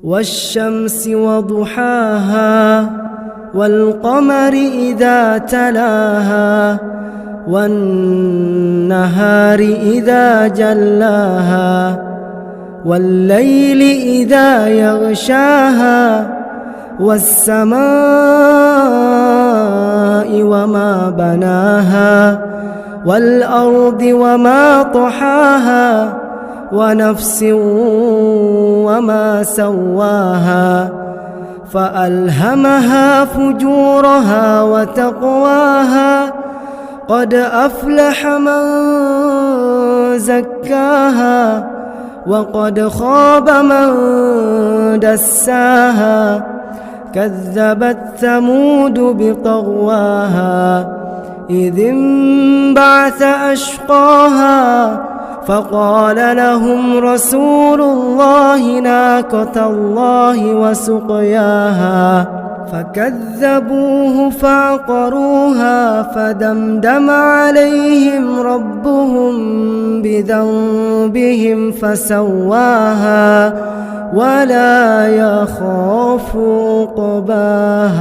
والشمس وضحاها والقمر إذا تلاها والنهار إذا جلاها والليل إذا يغشاها والسماء وما بناها والأرض وما طحاها ونفس وما سواها فألهمها فجورها وتقواها قد أفلح من زكاها وقد خاب من دساها كذبت ثمود بطغواها إذ انبعث أشقاها فقال لهم رسول الله ناقة الله وسقياها فكذبوه فعقروها فدمدم عليهم ربهم بذنبهم فسواها ولا يخاف عقباها.